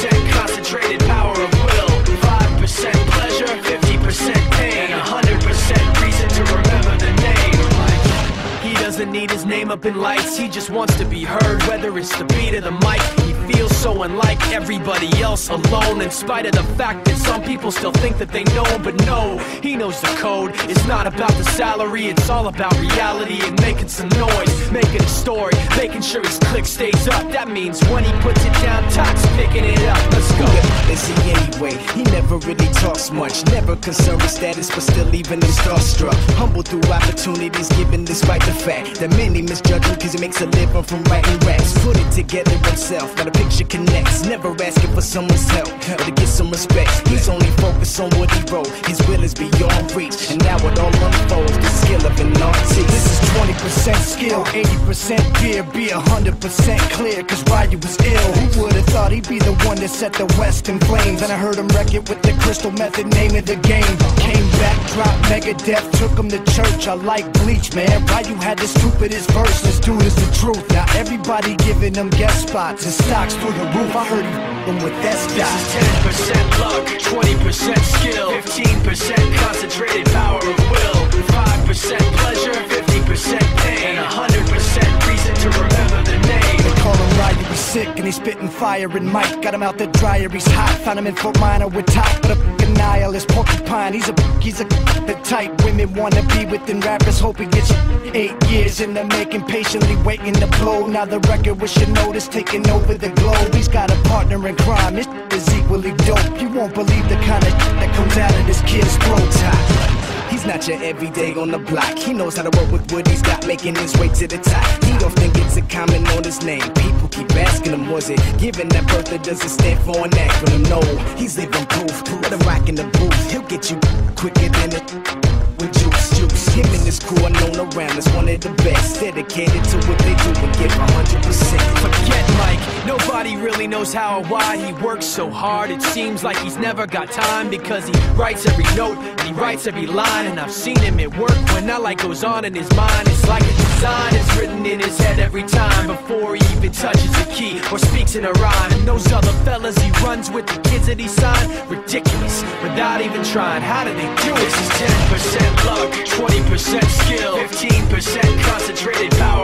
10% concentrated power of will, 5% pleasure, 50% pain, and 100% reason to remember the name. He doesn't need his name up in lights, he just wants to be heard, whether it's the beat of the mic. He feels so unlike everybody else, alone, in spite of the fact that some people still think that they know him. But no, he knows the code. It's not about the salary, it's all about reality and making some noise, making a story, making sure his click stays up. That means when he puts it down, Todd's picking it up. Let's go. Is he anyway? He never really talks much, never concerned with status, but still leaving him starstruck. Humble through opportunities given despite the fact that many misjudge him cause he makes a living from writing raps. Put it together himself, now the picture connects, never asking for someone's help or to get some respect. He's only focused on what he wrote, his will is beyond reach, and now it all unfolds, the skill of an artist. This is 20% skill, 80% fear, be 100% clear, cause Ryu was ill. Who would've thought he'd be the one that set the West in flames? And I heard him wreck it with the crystal method, name of the game. Came back, dropped Megadeth, took him to church. I like Bleach, man. Ryu had the stupidest verse, this dude is the truth. Now everybody giving them guest spots and stocks through the roof. I heard he f***ing with that stock. This is 10% luck, 20% skill, 15% concentrated power of will, 5% pleasure, 50% pain, and 100% reason to remember the name. They call him Ryu, he's sick and he's spitting fire and Mike got him out the dryer, he's hot. Found him in Fort Minor with top, but a f***ing nihilist porcupine. He's the type women wanna be with, and rappers hope he gets 8 years in the making, patiently waiting to blow. Now the record with your notice taking over the globe. He's got a partner in crime, his is equally dope. You won't believe the kind of that comes out of this kid's throat. He's not your everyday on the block. He knows how to work with what he's got, making his way to the top. He often gets a comment on his name. People keep asking him, was it given that birth that doesn't stand for an acronym? No, he's living proof. Let him rock in the booth. He'll get you quicker than it with juice. Him and his crew are known around as one of the best, dedicated to what they do and give 100%. Forget Mike, nobody really knows how or why he works so hard. It seems like he's never got time, because he writes every note and he writes every line. And I've seen him at work when that light goes on in his mind. It's like a design is written in his head every time, before he even touches a key or speaks in a rhyme. And those other fellas he runs with, the kids that he signed, ridiculous, without even trying. How do they do it? This is 10% luck, 20% skill, 15% concentrated power